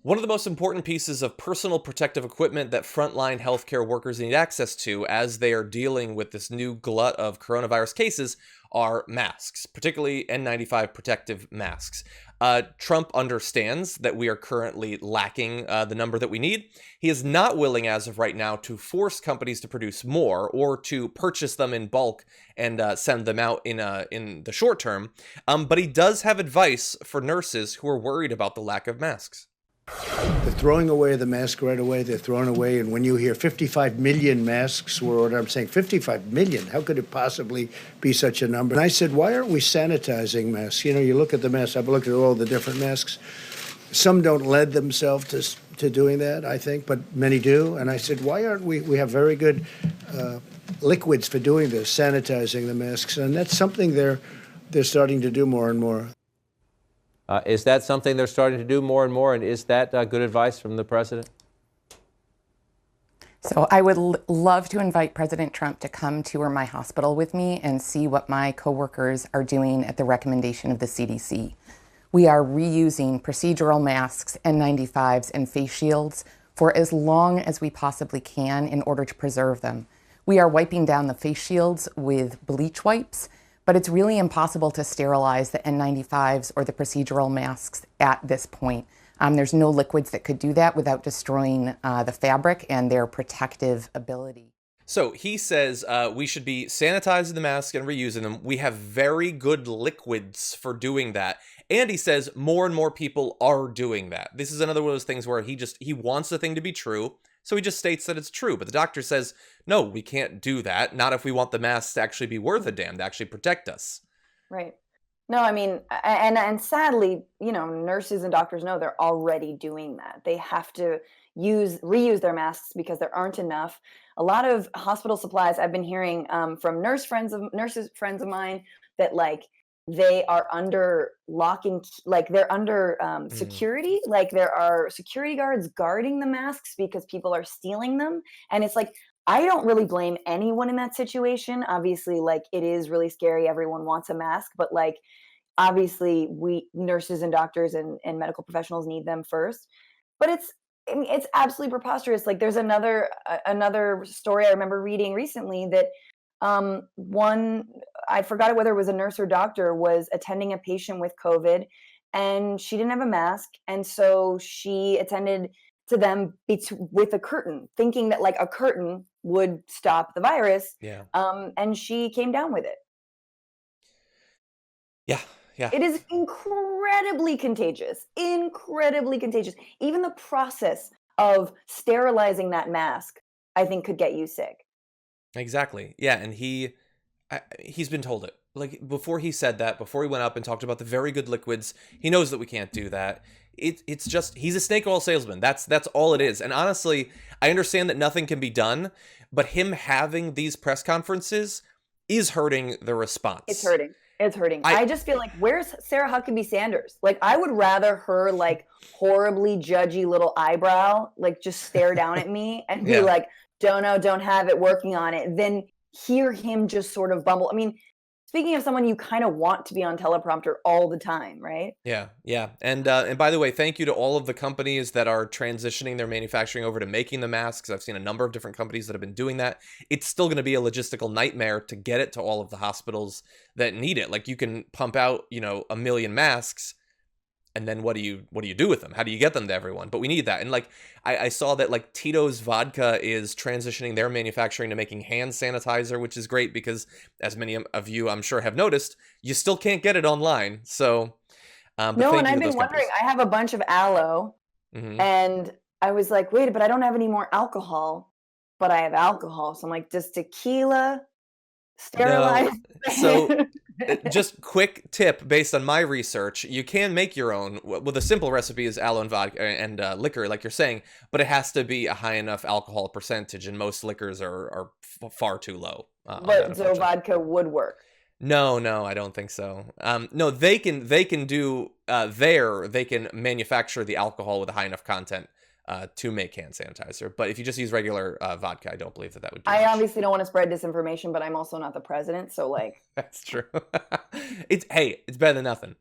One of the most important pieces of personal protective equipment that frontline healthcare workers need access to as they are dealing with this new glut of coronavirus cases are masks, particularly N95 protective masks. Trump understands that we are currently lacking the number that we need. He is not willing, as of right now, to force companies to produce more or to purchase them in bulk and send them out in the short term. But he does have advice for nurses who are worried about the lack of masks. They're throwing away the mask right away. They're throwing away. And when you hear 55 million masks were ordered, I'm saying 55 million. How could it possibly be such a number? And I said, why aren't we sanitizing masks? You know, you look at the masks. I've looked at all the different masks. Some don't lend themselves to doing that, I think, but many do. And I said, why aren't we have very good liquids for doing this, sanitizing the masks. And that's something they're starting to do more and more. Is that something they're starting to do more and more, and is that good advice from the president? So I would love to invite President Trump to come tour my hospital with me and see what my coworkers are doing at the recommendation of the CDC. We are reusing procedural masks, N95s, and face shields for as long as we possibly can in order to preserve them. We are wiping down the face shields with bleach wipes, but it's really impossible to sterilize the N95s or the procedural masks at this point. There's no liquids that could do that without destroying the fabric and their protective ability. So he says we should be sanitizing the masks and reusing them. We have very good liquids for doing that. And he says more and more people are doing that. This is another one of those things where he wants the thing to be true. So he just states that it's true. But the doctor says, no, we can't do that. Not if we want the masks to actually be worth a damn, to actually protect us. Right. No, I mean, and sadly, you know, nurses and doctors know they're already doing that. They have to reuse their masks because there aren't enough. A lot of hospital supplies, I've been hearing from nurses friends of mine that like they are under locking, like they're under security, like there are security guards guarding the masks because people are stealing them. And it's like, I don't really blame anyone in that situation. Obviously, like it is really scary. Everyone wants a mask, but like, obviously we nurses and doctors and medical professionals need them first. But it's absolutely preposterous. Like there's another story I remember reading recently that I forgot whether it was a nurse or doctor, was attending a patient with COVID and she didn't have a mask. And so she attended to them with a curtain, thinking that like a curtain would stop the virus. Yeah. And she came down with it. Yeah. Yeah. It is incredibly contagious, Even the process of sterilizing that mask, I think, could get you sick. Exactly. Yeah. And he's been told it. Like before he said that, before he went up and talked about the very good liquids, he knows that we can't do that. It's just, he's a snake oil salesman. That's all it is. And honestly, I understand that nothing can be done, but him having these press conferences is hurting the response. It's hurting. I just feel like, where's Sarah Huckabee Sanders? Like, I would rather her like horribly judgy little eyebrow, like just stare down at me and be like, don't know, don't have it, working on it, than hear him just sort of bumble. I mean, speaking of someone you kind of want to be on teleprompter all the time, right? Yeah, yeah. And by the way, thank you to all of the companies that are transitioning their manufacturing over to making the masks. I've seen a number of different companies that have been doing that. It's still going to be a logistical nightmare to get it to all of the hospitals that need it. Like you can pump out, 1 million masks, and then what do you do with them? How do you get them to everyone? But we need that. And like I saw that like Tito's Vodka is transitioning their manufacturing to making hand sanitizer, which is great because, as many of you I'm sure have noticed, you still can't get it online. So no, and I've been wondering, I have a bunch of aloe, and I was like, wait, but I don't have any more alcohol, but I have alcohol. So I'm like, does tequila sterilize? No. So just quick tip based on my research, you can make your own. Well, the simple recipe is aloe and vodka and liquor, like you're saying, but it has to be a high enough alcohol percentage, and most liquors are far too low. But so vodka would work. No, I don't think so. No, they can do they can manufacture the alcohol with a high enough content to make hand sanitizer. But if you just use regular vodka, I don't believe that would do I much. obviously don't want to spread disinformation, but I'm also not the president, so like. That's true. It's better than nothing.